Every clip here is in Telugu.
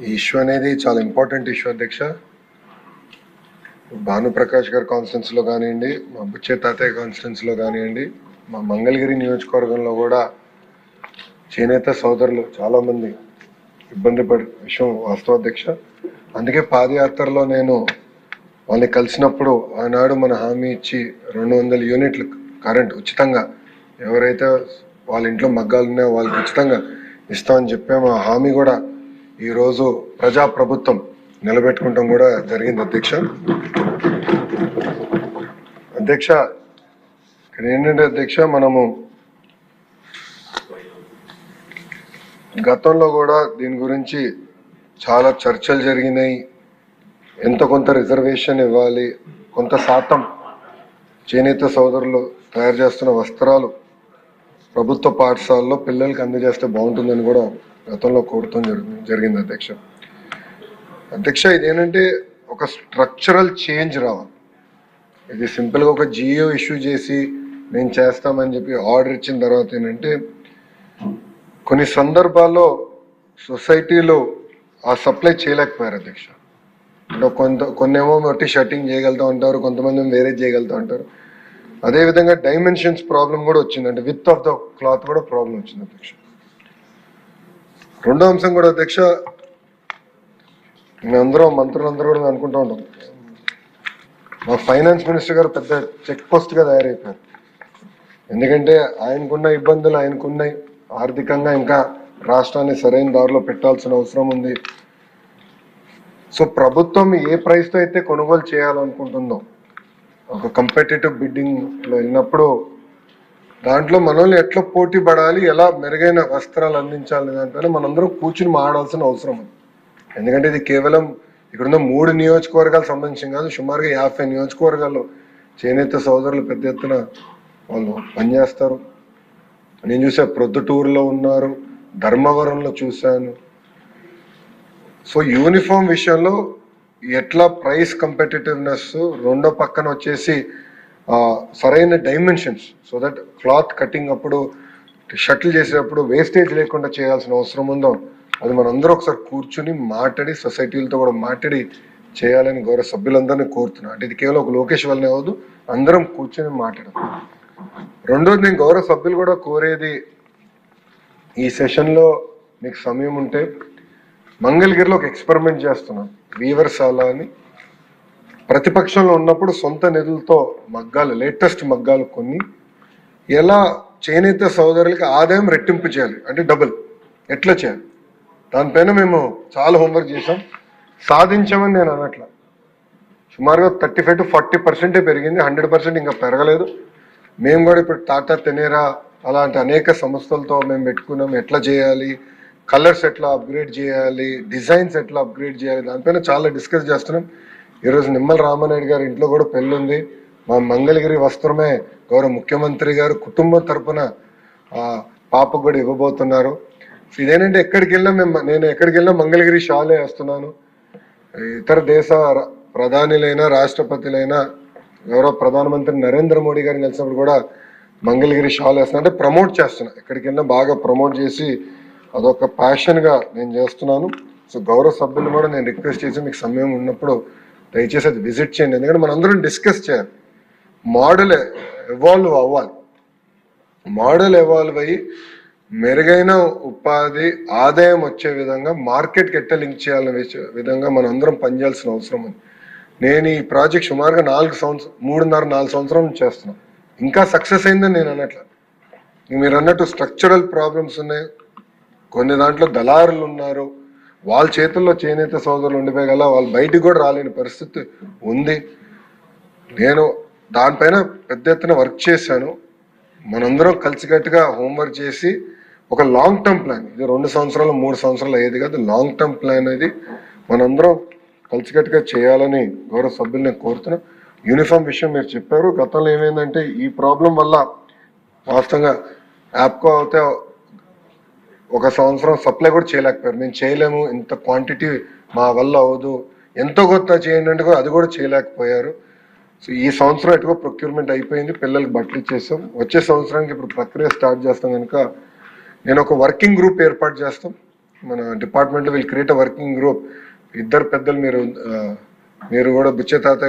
ఈ ఇష్యూ అనేది చాలా ఇంపార్టెంట్ ఇష్యూ అధ్యక్ష. భానుప్రకాష్ గారి కాన్స్టిట్యున్సీలో కానివ్వండి, మా బుచ్చే తాతయ్య కాన్స్టిట్యున్సీలో కానివ్వండి, మా మంగళగిరి నియోజకవర్గంలో కూడా చేనేత సోదరులు చాలామంది ఇబ్బంది పడే విషయం వాస్తవ అధ్యక్ష. అందుకే పాదయాత్రలో నేను వాళ్ళని కలిసినప్పుడు ఆనాడు మన హామీ ఇచ్చి 200 యూనిట్లు కరెంట్ ఉచితంగా ఎవరైతే వాళ్ళ ఇంట్లో మగ్గాలు ఉన్నాయో వాళ్ళకి ఉచితంగా ఇస్తామని చెప్పాము. ఆ హామీ కూడా ఈరోజు ప్రజాప్రభుత్వం నిలబెట్టుకుంటాం కూడా జరిగింది అధ్యక్ష. అధ్యక్ష ఇక్కడ ఏంటంటే అధ్యక్ష, మనము గతంలో కూడా దీని గురించి చాలా చర్చలు జరిగినాయి. ఎంత కొంత రిజర్వేషన్ ఇవ్వాలి, కొంత శాతం చేనేత సోదరులు తయారు చేస్తున్న వస్త్రాలు ప్రభుత్వ పాఠశాలలో పిల్లలకి అందజేస్తే బాగుంటుందని కూడా గతంలో కోరటం జరిగింది అధ్యక్ష. అధ్యక్ష ఇదేంటంటే ఒక స్ట్రక్చరల్ చేంజ్ రావాలి. ఇది సింపుల్గా ఒక జియో ఇష్యూ చేసి మేము చేస్తామని చెప్పి ఆర్డర్ ఇచ్చిన తర్వాత ఏంటంటే కొన్ని సందర్భాల్లో సొసైటీలో ఆ సప్లై చేయలేకపోయారు అధ్యక్ష. కొన్నేమో మట్టి షర్టింగ్ చేయగలుగుతూ ఉంటారు, కొంతమంది వేరే చేయగలుగుతూ ఉంటారు. అదేవిధంగా డైమెన్షన్స్ ప్రాబ్లం కూడా వచ్చింది, అంటే విత్ ఆఫ్ ద క్లాత్ కూడా ప్రాబ్లం వచ్చింది అధ్యక్ష. రెండో అంశం కూడా అధ్యక్ష, మేమందరం మంత్రులందరూ కూడా అనుకుంటూ ఉంటాం, మా ఫైనాన్స్ మినిస్టర్ గారు పెద్ద చెక్ పోస్ట్గా తయారైపోయారు. ఎందుకంటే ఆయనకున్న ఇబ్బందులు ఆయనకున్నాయి, ఆర్థికంగా ఇంకా రాష్ట్రాన్ని సరైన దారిలో పెట్టాల్సిన అవసరం ఉంది. సో ప్రభుత్వం ఏ ప్రైస్తో అయితే కొనుగోలు చేయాలనుకుంటుందో ఒక కంపిటేటివ్ బిడ్డింగ్లో వెళ్ళినప్పుడు దాంట్లో మనల్ని ఎట్లా పోటీ పడాలి, ఎలా మెరుగైన వస్త్రాలు అందించాలి దాంట్లో మనందరం కూర్చుని మాట్లాడాల్సిన అవసరం ఉంది. ఎందుకంటే ఇది కేవలం ఇక్కడున్న 3 నియోజకవర్గాలకు సంబంధించి కాదు, సుమారుగా 50 నియోజకవర్గాల్లో చేనేత సోదరులు పెద్ద ఎత్తున వాళ్ళు పనిచేస్తారు. నేను చూసా, ప్రొద్దుటూరులో ఉన్నారు, ధర్మవరంలో చూశాను. సో యూనిఫామ్ విషయంలో ఎట్లా ప్రైస్ కంపెటిటివ్నెస్, రెండో పక్కన వచ్చేసి సరైన dimensions, so that cloth cutting అప్పుడు షటిల్ చేసేటప్పుడు వేస్టేజ్ లేకుండా చేయాల్సిన అవసరం ఉందో అది మనందరూ ఒకసారి కూర్చుని మాట్లాడి సొసైటీలతో కూడా మాట్లాడి చేయాలని గౌరవ సభ్యులందరినీ కోరుతున్నా. అంటే ఇది కేవలం ఒక లోకేష్ వల్లనే అవ్వదు, అందరం కూర్చొని మాట్లాడదు. రెండోది, నేను గౌరవ సభ్యులు కూడా కోరేది, ఈ సెషన్లో మీకు సమయం ఉంటే మంగళగిరిలో ఒక ఎక్స్పెరిమెంట్ చేస్తున్నాం, వీవర్శాల అని. ప్రతిపక్షంలో ఉన్నప్పుడు సొంత నిధులతో మగ్గాలు, లేటెస్ట్ మగ్గాలు కొన్ని ఎలా చేనేత సోదరులకి ఆదాయం రెట్టింపు చేయాలి, అంటే డబుల్ ఎట్లా చేయాలి, దానిపైన మేము చాలా హోంవర్క్ చేసాం. సాధించామని నేను అనట్లా, సుమారుగా 35 to 40% పెరిగింది, 100% ఇంకా పెరగలేదు. మేము కూడా ఇప్పుడు టాటా తెనేరా అలాంటి అనేక సంస్థలతో మేము పెట్టుకున్నాం, ఎట్లా చేయాలి, కలర్స్ ఎట్లా అప్గ్రేడ్ చేయాలి, డిజైన్స్ ఎట్లా అప్గ్రేడ్ చేయాలి, దానిపైన చాలా డిస్కస్ చేస్తున్నాం. ఈరోజు నిమ్మల రామానాయుడు గారి ఇంట్లో కూడా పెళ్ళి ఉంది. మా మంగళగిరి వస్త్రమే గౌరవ ముఖ్యమంత్రి గారు కుటుంబం తరఫున పాపకు కూడా ఇవ్వబోతున్నారు. ఇదేంటంటే నేను ఎక్కడికి వెళ్ళినా మంగళగిరి షాలే వేస్తున్నాను. ఇతర దేశ ప్రధానిలైనా రాష్ట్రపతులైనా గౌరవ ప్రధానమంత్రి నరేంద్ర మోడీ గారిని కలిసినప్పుడు కూడా మంగళగిరి షాల్ వేస్తున్నా, అంటే ప్రమోట్ చేస్తున్నా. ఎక్కడికి వెళ్ళినా బాగా ప్రమోట్ చేసి అదొక ప్యాషన్గా నేను చేస్తున్నాను. సో గౌరవ సభ్యులు కూడా నేను రిక్వెస్ట్ చేసి మీకు సమయం ఉన్నప్పుడు దయచేసి అది విజిట్ చేయండి. ఎందుకంటే మనందరం డిస్కస్ చేయాలి, మోడల్ ఎవాల్వ్ అవ్వాలి. మోడల్ ఎవాల్వ్ అయ్యి మెరుగైన ఉపాధి ఆదాయం వచ్చే విధంగా మార్కెట్కి ఎట్లా లింక్ చేయాలనే విధంగా మనం అందరం పనిచేయాల్సిన అవసరం ఉంది. నేను ఈ ప్రాజెక్ట్ సుమారుగా 3.5-4 సంవత్సరాల నుంచి చేస్తున్నాను. ఇంకా సక్సెస్ అయిందని నేను అనట్లా. మీరు అన్నట్టు స్ట్రక్చరల్ ప్రాబ్లమ్స్ ఉన్నాయి, కొన్ని దాంట్లో దళారులు ఉన్నారు, వాళ్ళ చేతుల్లో చేనేత సోదరులు ఉండిపోయగల వాళ్ళు బయటికి కూడా రాలేని పరిస్థితి ఉంది. నేను దానిపైన పెద్ద ఎత్తున వర్క్ చేశాను. మనందరం కలిసికట్టుగా హోంవర్క్ చేసి ఒక లాంగ్ టర్మ్ ప్లాన్, ఇది 2 సంవత్సరాలు 3 సంవత్సరాలు అయ్యేది కాదు, లాంగ్ టర్మ్ ప్లాన్ అనేది మనందరం కలిసికట్టుగా చేయాలని గౌరవ సభ్యులు నేను కోరుతున్నా. యూనిఫామ్ విషయం మీరు చెప్పారు, గతంలో ఏమైందంటే ఈ ప్రాబ్లం వల్ల వాస్తవంగా యాప్కో అయితే 1 సంవత్సరం సప్లై కూడా చేయలేకపోయారు. మేము చేయలేము, ఇంత క్వాంటిటీ మా వల్ల అవ్వదు, ఎంతో కొత్త చేయండి అంటే అది కూడా చేయలేకపోయారు. సో ఈ సంవత్సరం ఎటుకో ప్రొక్యూర్మెంట్ అయిపోయింది, పిల్లలకి బట్టలు ఇచ్చేస్తాం. వచ్చే సంవత్సరానికి ఇప్పుడు ప్రక్రియ స్టార్ట్ చేస్తాం కనుక నేను ఒక వర్కింగ్ గ్రూప్ ఏర్పాటు చేస్తాం. మన department will create a working group. ఇద్దరు పెద్దలు మీరు కూడా బుచ్చే తాత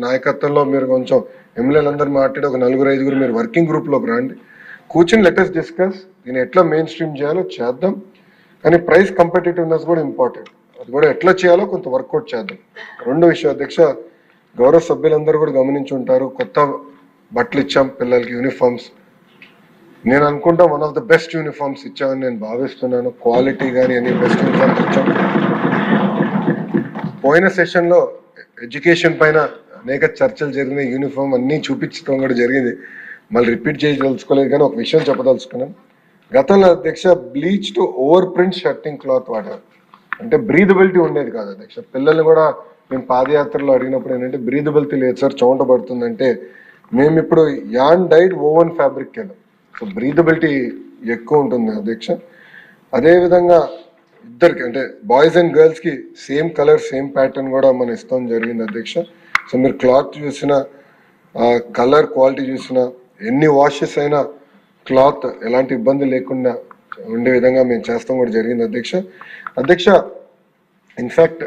నాయకత్వంలో మీరు కొంచెం ఎమ్మెల్యేలందరూ మాట్లాడి ఒక 4-5 మీరు వర్కింగ్ గ్రూప్లోకి రండి, కూర్చుని లెటెస్ట్ డిస్కస్ దీన్ని ఎట్లా మెయిన్ స్ట్రీమ్ చేయాలో చేద్దాం. కానీ ప్రైస్ కంపిటేటివ్నెస్ కూడా ఇంపార్టెంట్, అది కూడా ఎట్లా చేయాలో కొంత వర్కౌట్ చేద్దాం. రెండో విషయం అధ్యక్ష, గౌరవ సభ్యులందరూ కూడా గమనించి ఉంటారు, కొత్త బట్టలు ఇచ్చాం పిల్లలకి, యూనిఫామ్స్. నేను అనుకుంటా one of the best uniforms ఇచ్చామని నేను భావిస్తున్నాను. క్వాలిటీ కానీ అన్ని బెస్ట్ యూనిఫామ్స్ ఇచ్చాం. పోయిన సెషన్లో ఎడ్యుకేషన్ పైన అనేక చర్చలు జరిగినాయి, యూనిఫామ్ అన్నీ చూపించడం కూడా జరిగింది, మళ్ళీ రిపీట్ చేయదలుచుకోలేదు. కానీ ఒక విషయం చెప్పదలుచుకున్నాను, గతంలో అధ్యక్ష bleach to over print shirting cloth వాడారు, అంటే బ్రీదబిలిటీ ఉండేది కాదు అధ్యక్ష. పిల్లల్ని కూడా మేము పాదయాత్రలో అడిగినప్పుడు ఏంటంటే బ్రీదబిలిటీ లేదు సార్, చెమట పడుతుందంటే మేము ఇప్పుడు యాన్ డైడ్ ఓవెన్ ఫ్యాబ్రిక్ వెళ్ళాం, సో బ్రీదబిలిటీ ఎక్కువ ఉంటుంది అధ్యక్ష. అదేవిధంగా ఇద్దరికి అంటే బాయ్స్ అండ్ గర్ల్స్కి సేమ్ కలర్ సేమ్ ప్యాటర్న్ కూడా మనం ఇస్తాం జరిగింది అధ్యక్ష. సో మీరు క్లాత్ చూసిన, కలర్ క్వాలిటీ చూసిన, ఎన్ని వాషెస్ అయినా క్లాత్ ఎలాంటి ఇబ్బంది లేకుండా ఉండే విధంగా మేము చేస్తాం కూడా జరిగింది అధ్యక్ష. అధ్యక్ష ఇన్ఫ్యాక్ట్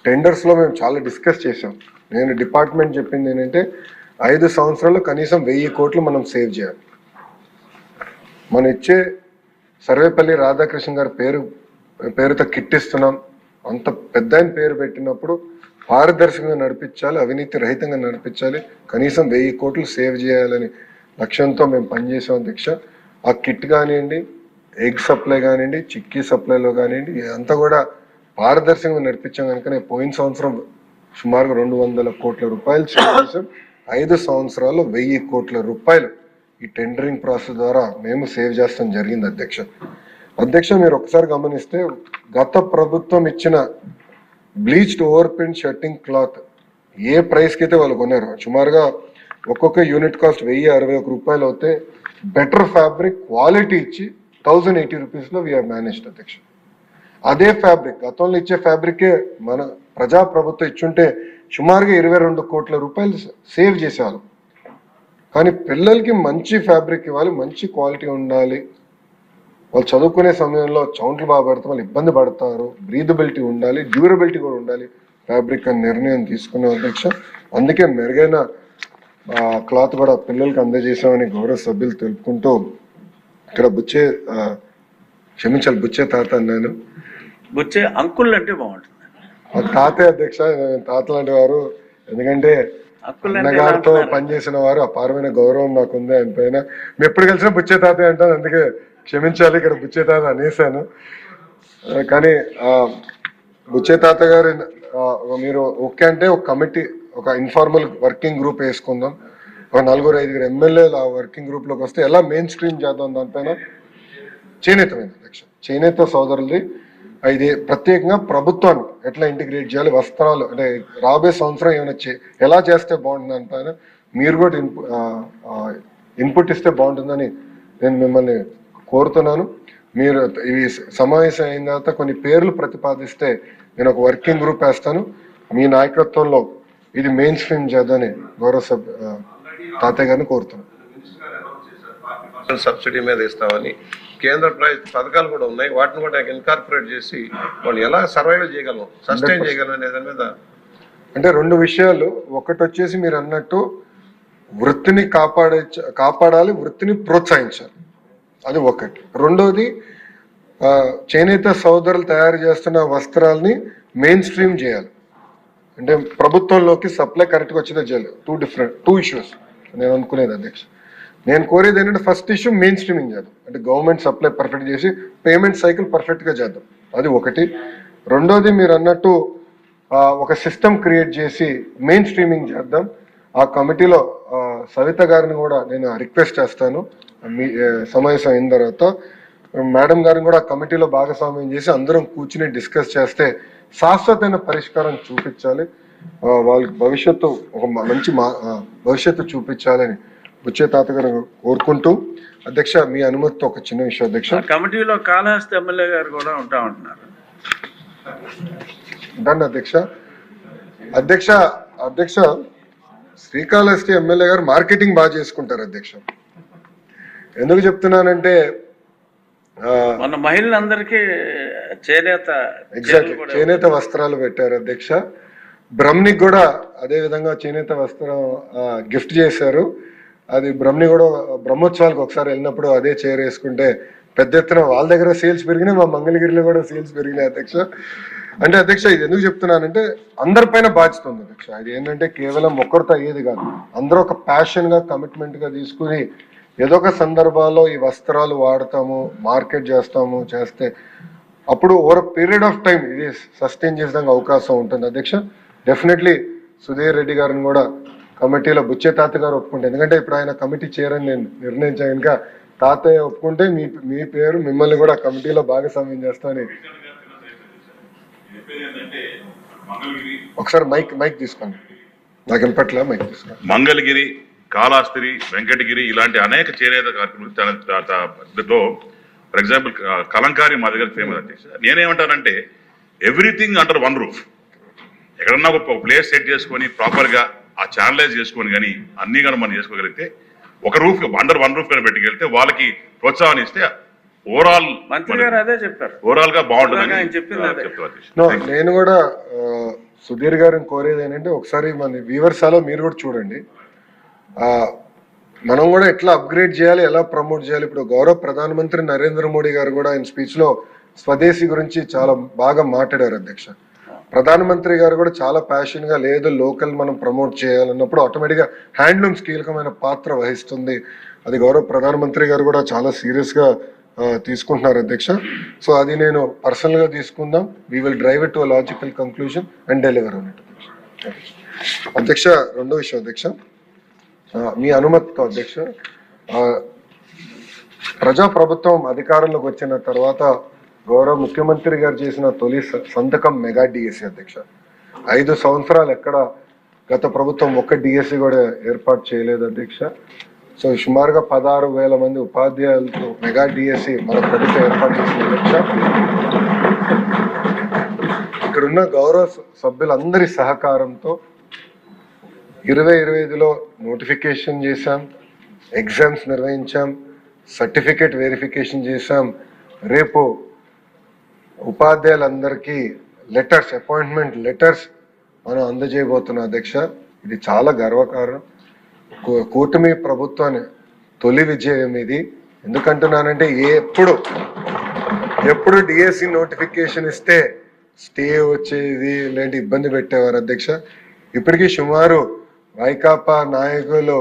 టెండర్స్లో మేము చాలా డిస్కస్ చేసాం. నేను డిపార్ట్మెంట్ చెప్పింది ఏంటంటే 5 సంవత్సరాలు కనీసం 1000 కోట్లు మనం సేవ్ చేయాలి. మనం ఇచ్చే సర్వేపల్లి రాధాకృష్ణ గారి పేరుతో కిట్ ఇస్తున్నాం, అంత పెద్ద ఆయన పేరు పెట్టినప్పుడు పారదర్శకంగా నడిపించాలి, అవినీతి రహితంగా నడిపించాలి, కనీసం 1000 కోట్లు సేవ్ చేయాలని లక్ష్యంతో మేము పనిచేసాం అధ్యక్ష. ఆ కిట్ కానివ్వండి, ఎగ్ సప్లై కానివ్వండి, చిక్కీ సప్లైలో కానివ్వండి, ఇదంతా కూడా పారదర్శకంగా నడిపించాం. కనుక పోయిన సంవత్సరం సుమారుగా 200 కోట్ల రూపాయలు సేవ్ చేసాం. 5 సంవత్సరాల్లో 1000 కోట్ల రూపాయలు ఈ టెండరింగ్ ప్రాసెస్ ద్వారా మేము సేవ్ చేస్తాం జరిగింది అధ్యక్ష. అధ్యక్ష మీరు ఒకసారి గమనిస్తే గత ప్రభుత్వం ఇచ్చిన bleached over print shirting cloth ఏ ప్రైస్కి అయితే వాళ్ళు కొన్నారు, సుమారుగా ఒక్కొక్క యూనిట్ కాస్ట్ 1061 రూపాయలు అవుతే బెటర్ ఫ్యాబ్రిక్ క్వాలిటీ ఇచ్చి 1080 రూపీస్లో వీఆర్ మేనేజ్డ్ అధ్యక్ష. అదే ఫ్యాబ్రిక్ గతంలో ఇచ్చే ఫ్యాబ్రికే మన ప్రజాప్రభుత్వం ఇచ్చుంటే సుమారుగా 22 కోట్ల రూపాయలు సేవ్ చేసేవాళ్ళం. కానీ పిల్లలకి మంచి ఫ్యాబ్రిక్ ఇవ్వాలి, మంచి క్వాలిటీ ఉండాలి, వాళ్ళు చదువుకునే సమయంలో చౌంట్లు బాగా పడతారు, వాళ్ళు ఇబ్బంది పడతారు, బ్రీదబిలిటీ ఉండాలి, డ్యూరబిలిటీ కూడా ఉండాలి ఫ్యాబ్రిక్ అని నిర్ణయం తీసుకునే అధ్యక్ష. అందుకే మెరుగైన క్లాత్ కూడా పిల్లలకి అందజేసామని గౌరవ సభ్యులు తెలుపుకుంటూ, ఇక్కడ క్షమించాలి బుచ్చే తాత అన్నాను, బుచ్చే అంకుల్ అంటే బాగుంటుంది. తాతే అధ్యక్ష, తాత లాంటి వారు, ఎందుకంటే అన్నగారితో పనిచేసిన వారు, అపారమైన గౌరవం నాకుంది ఆయన పైన. మేము ఎప్పుడు కలిసినా బుచ్చే తాతే అంటాను, అందుకే క్షమించాలి ఇక్కడ బుచ్చే తాత అనేసాను. కానీ బుచ్చే తాత గారు మీరు ఓకే అంటే ఒక కమిటీ, ఒక ఇన్ఫార్మల్ వర్కింగ్ గ్రూప్ వేసుకుందాం, ఒక 4-5 ఎమ్మెల్యేలు ఆ వర్కింగ్ గ్రూప్లోకి వస్తే ఎలా మెయిన్ స్ట్రీమ్ చేద్దాం దానిపైన చేనేతమైంది అధ్యక్ష. చేనేత సోదరులది ఇది ప్రత్యేకంగా ప్రభుత్వాన్ని ఎట్లా ఇంటిగ్రేట్ చేయాలి, వస్త్రాలు అంటే రాబోయే సంవత్సరం ఏమైనా ఎలా చేస్తే బాగుంటుంది దానిపైన మీరు కూడా ఇన్పుట్ ఇస్తే బాగుంటుందని నేను మిమ్మల్ని కోరుతున్నాను. మీరు ఇవి సమావేశం అయిన తర్వాత కొన్ని పేర్లు ప్రతిపాదిస్తే నేను ఒక వర్కింగ్ గ్రూప్ వేస్తాను, మీ నాయకత్వంలో ఇది మెయిన్ స్ట్రీమ్ చేద్దని గౌరవ తాతయ్య గారిని కోరుతున్నాను. సబ్సిడీ మీద ఇస్తామని కేంద్ర పథకాలు కూడా ఉన్నాయి, వాటిని కూడా ఇన్కార్పొరేట్ చేసి వాళ్ళు ఎలా సర్వైవ్ చేయగలం, సస్టైన్ చేయగలం అనే దాని మీద అంటే 2 విషయాలు. ఒకటి వచ్చేసి మీరు అన్నట్టు వృత్తిని కాపాడాలి, వృత్తిని ప్రోత్సహించాలి, అది ఒకటి. రెండోది చేనేత సోదరులు తయారు చేస్తున్న వస్త్రాలని మెయిన్ స్ట్రీమ్ చేయాలి, అంటే ప్రభుత్వంలోకి సప్లై కరెక్ట్గా వచ్చేదే చేయాలి. 2 ఇష్యూస్ నేను అనుకునేది అధ్యక్ష. నేను కోరేది ఏంటంటే ఫస్ట్ ఇష్యూ మెయిన్ స్ట్రీమింగ్ చేద్దాం, అంటే గవర్నమెంట్ సప్లై పర్ఫెక్ట్ చేసి పేమెంట్ సైకిల్ పర్ఫెక్ట్గా చేద్దాం, అది ఒకటి. రెండోది మీరు అన్నట్టు ఒక సిస్టమ్ క్రియేట్ చేసి మెయిన్ స్ట్రీమింగ్ చేద్దాం. ఆ కమిటీలో సవిత గారిని కూడా నేను రిక్వెస్ట్ చేస్తాను, మీ సమావేశం అయిన తర్వాత మేడం గారిని కూడా కమిటీలో భాగస్వామ్యం చేసి అందరం కూర్చుని డిస్కస్ చేస్తే శాశ్వతమైన పరిష్కారం చూపించాలి, వాళ్ళకి భవిష్యత్తు ఒక మంచి భవిష్యత్తు చూపించాలని బుచ్చే తాత గారు కోరుకుంటూ, అధ్యక్ష మీ అనుమతితో ఒక చిన్న విషయం అధ్యక్ష. కమిటీలో కాళహస్తి ఎమ్మెల్యే గారు కూడా ఉంటా ఉంటున్నారు. ఉంటాను అధ్యక్ష. అధ్యక్ష శ్రీకాళహస్తి ఎమ్మెల్యే గారు మార్కెటింగ్ బాగా చేసుకుంటారు అధ్యక్ష. ఎందుకు చెప్తున్నానంటే మన మహిళలందరికీ చేనేత ఎగ్జాక్ట్లీ చేనేత వస్త్రాలు పెట్టారు అధ్యక్ష. బ్రహ్మణికి కూడా అదే విధంగా చేనేత వస్త్రం గిఫ్ట్ చేశారు. అది బ్రహ్మణి కూడా బ్రహ్మోత్సవాలకు ఒకసారి వెళ్ళినప్పుడు అదే చీర వేసుకుంటే పెద్ద ఎత్తున వాళ్ళ దగ్గర సేల్స్ పెరిగినాయి, మా మంగళగిరిలో కూడా సేల్స్ పెరిగినాయి అధ్యక్ష. అంటే అధ్యక్ష ఇది ఎందుకు చెప్తున్నానంటే అందరిపైన బాధ్యత ఉంది అధ్యక్ష. ఇది ఏంటంటే కేవలం ఒక్కరితో అయ్యేది కాదు, అందరూ ఒక ప్యాషన్ గా కమిట్మెంట్ గా తీసుకుని ఏదో ఒక సందర్భాల్లో ఈ వస్త్రాలు వాడతాము, మార్కెట్ చేస్తే అప్పుడు ఓవర్ పీరియడ్ ఆఫ్ టైం ఇది సస్టైన్ చేసేదానికి అవకాశం ఉంటుంది అధ్యక్ష. డెఫినెట్లీ సుధీర్ రెడ్డి గారిని కూడా కమిటీలో బుచ్చే తాత గారు ఒప్పుకుంటే, ఎందుకంటే ఇప్పుడు ఆయన కమిటీ చేయరని నేను నిర్ణయించాను కనుక తాతయ్య ఒప్పుకుంటే మీ పేరు మిమ్మల్ని కూడా కమిటీలో భాగస్వామ్యం చేస్తామని. ఒకసారి మైక్ తీసుకోండి, నాకు వినపట్ల మైక్ తీసుకోండి. మంగళగిరి, కాళహస్తి, వెంకటగిరి ఇలాంటి అనేక చేనేత కార్యక్రమాలు ఫర్ ఎగ్జాంపుల్ కలంకారీ మా దగ్గర ఫేమస్ అధ్యక్ష. నేనేమంటానంటే ఎవ్రీథింగ్ అండర్ వన్ రూఫ్. ఎక్కడన్నా ఒక ప్లేస్ సెట్ చేసుకొని ప్రాపర్గా ఆ ఛానలైజ్ చేసుకొని కానీ అన్ని కానీ మనం చేసుకోగలిగితే ఒక రూఫ్ అండర్ వన్ రూఫ్ కానీ పెట్టుకెళ్తే వాళ్ళకి ప్రోత్సాహం ఇస్తే ఓవరాల్ మంత్రి గారు అదే చెప్పారు, ఓవరాల్ గా బాగుంటుందని నేను కూడా సుధీర్ గారిని కోరేది ఏంటంటే ఒకసారి మన వ్యూవర్సాలో మీరు కూడా చూడండి, మనం కూడా ఎట్లా అప్గ్రేడ్ చేయాలి, ఎలా ప్రమోట్ చేయాలి. ఇప్పుడు గౌరవ ప్రధానమంత్రి నరేంద్ర మోడీ గారు కూడా ఆయన స్పీచ్ లో స్వదేశీ గురించి చాలా బాగా మాట్లాడారు అధ్యక్ష. ప్రధానమంత్రి గారు కూడా చాలా ప్యాషన్ గా లేదు లోకల్ మనం ప్రమోట్ చేయాలన్నప్పుడు ఆటోమేటిక్ గా హ్యాండ్లూమ్స్ కీలకమైన పాత్ర వహిస్తుంది. అది గౌరవ ప్రధానమంత్రి గారు కూడా చాలా సీరియస్ గా తీసుకుంటున్నారు అధ్యక్ష. సో అది నేను పర్సనల్ గా తీసుకుందాం. We will drive it to logical conclusion and deliver on it అధ్యక్ష. రెండో విషయం అధ్యక్ష, మీ అనుమతితో అధ్యక్ష, ప్రజాప్రభుత్వం అధికారంలోకి వచ్చిన తర్వాత గౌరవ ముఖ్యమంత్రి గారు చేసిన తొలి సంతకం మెగా డిఎస్సి అధ్యక్ష. 5 సంవత్సరాలు ఎక్కడ గత ప్రభుత్వం ఒక్క డిఎస్సి కూడా ఏర్పాటు చేయలేదు అధ్యక్ష. సో సుమారుగా 16,000 మంది ఉపాధ్యాయులతో మెగా డిఎస్సి మన ప్రభుత్వం ఏర్పాటు చేసిన అధ్యక్ష. ఇక్కడున్న గౌరవ సభ్యులందరి సహకారంతో 2025లో నోటిఫికేషన్ చేశాం, ఎగ్జామ్స్ నిర్వహించాం, సర్టిఫికేట్ వెరిఫికేషన్ చేశాం. రేపు ఉపాధ్యాయులందరికీ లెటర్స్, అపాయింట్మెంట్ లెటర్స్ మనం అందజేయబోతున్నాం అధ్యక్ష. ఇది చాలా గర్వకారణం. కూటమి ప్రభుత్వాన్ని తొలి విజయం ఇది. ఎందుకంటున్నానంటే ఎప్పుడు డిఎస్సి నోటిఫికేషన్ ఇస్తే స్టే వచ్చేది, ఇలాంటి ఇబ్బంది పెట్టేవారు అధ్యక్ష. ఇప్పటికీ సుమారు వైకాపా నాయకులు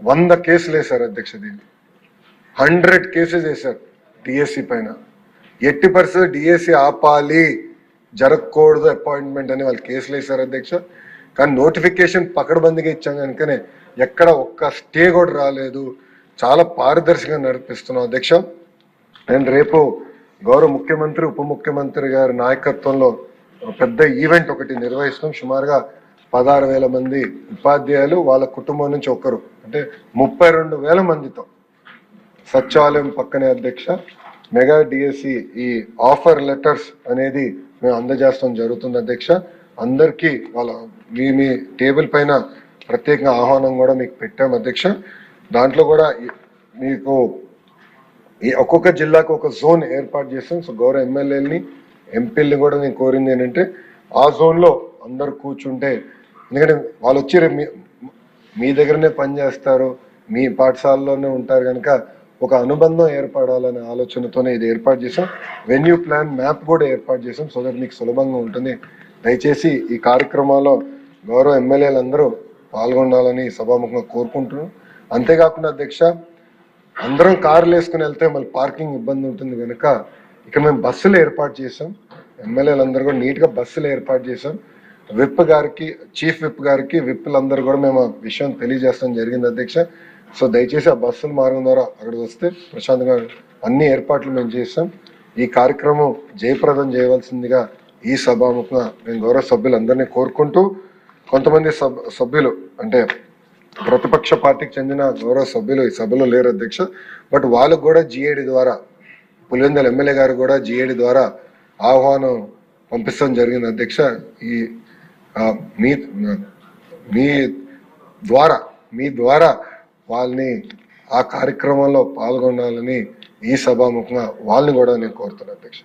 100 కేసులు వేశారు అధ్యక్ష. దీన్ని 100 కేసెస్ వేశారు డిఎస్సి పైన. ఎట్టి పరిస్థితుల్లో డిఎస్సి ఆపాలి, జరగకూడదు అపాయింట్మెంట్ అని వాళ్ళు కేసులు వేశారు అధ్యక్ష. కానీ నోటిఫికేషన్ పకడ్బందీగా ఇచ్చాం కనుకనే ఎక్కడ ఒక్క స్టే కూడా రాలేదు. చాలా పారదర్శకంగా నడిపిస్తున్నాం అధ్యక్ష. అండ్ రేపు గౌరవ ముఖ్యమంత్రి, ఉప ముఖ్యమంత్రి గారి నాయకత్వంలో పెద్ద ఈవెంట్ ఒకటి నిర్వహిస్తాం. సుమారుగా 16,000 మంది ఉపాధ్యాయులు వాళ్ళ కుటుంబం నుంచి ఒకరు, అంటే 32,000 మందితో సచివాలయం పక్కనే అధ్యక్ష మెగా డిఎస్సి ఈ ఆఫర్ లెటర్స్ అనేది మేము అందజేస్తాం జరుగుతుంది అధ్యక్ష. అందరికీ వాళ్ళ మీ టేబుల్ పైన ప్రత్యేకంగా ఆహ్వానం కూడా మీకు పెట్టాం అధ్యక్ష. దాంట్లో కూడా మీకు ఒక్కొక్క జిల్లాకు ఒక జోన్ ఏర్పాటు చేస్తాం. సో గౌరవ ఎమ్మెల్యేలని, ఎంపీలని కూడా నేను కోరింది ఏంటంటే ఆ జోన్లో అందరు కూర్చుంటే, ఎందుకంటే వాళ్ళు వచ్చి మీ దగ్గరనే పనిచేస్తారు, మీ పాఠశాలలోనే ఉంటారు కనుక ఒక అనుబంధం ఏర్పడాలనే ఆలోచనతోనే ఇది ఏర్పాటు చేసాం. వెన్యూ ప్లాన్ మ్యాప్ కూడా ఏర్పాటు చేసాం, సో దట్ మీకు సులభంగా ఉంటుంది. దయచేసి ఈ కార్యక్రమాల్లో గౌరవ ఎమ్మెల్యేలందరూ పాల్గొనాలని సభాముఖంగా కోరుకుంటున్నాం. అంతేకాకుండా అధ్యక్ష, అందరం కార్లు వేసుకుని వెళ్తే మళ్ళీ పార్కింగ్ ఇబ్బంది ఉంటుంది కనుక ఇక్కడ మేము బస్సులు ఏర్పాటు చేసాం. ఎమ్మెల్యేలందరూ కూడా నీట్గా బస్సులు ఏర్పాటు చేసాం. విప్ గారికి, చీఫ్ విప్ గారికి, విప్లందరూ కూడా మేము ఆ విషయం తెలియజేస్తాం జరిగింది అధ్యక్ష. సో దయచేసి ఆ బస్సుల మార్గం ద్వారా అక్కడికి వస్తే ప్రశాంతంగా అన్ని ఏర్పాట్లు మేము చేస్తాం. ఈ కార్యక్రమం జయప్రదం చేయవలసిందిగా ఈ సభాముఖంగా నేను గౌరవ సభ్యులందరినీ కోరుకుంటూ, కొంతమంది సభ్యులు అంటే ప్రతిపక్ష పార్టీకి చెందిన గౌరవ సభ్యులు ఈ సభలో లేరు అధ్యక్ష, బట్ వాళ్ళకు కూడా జిఏడి ద్వారా, పులివెందుల ఎమ్మెల్యే గారు కూడా జిఏడి ద్వారా ఆహ్వానం పంపిస్తాం జరిగింది అధ్యక్ష. ఈ మీ ద్వారా వాళ్ళని ఆ కార్యక్రమంలో పాల్గొనాలని ఈ సభాముఖంగా వాళ్ళని కూడా నేను కోరుతున్నాను అధ్యక్ష.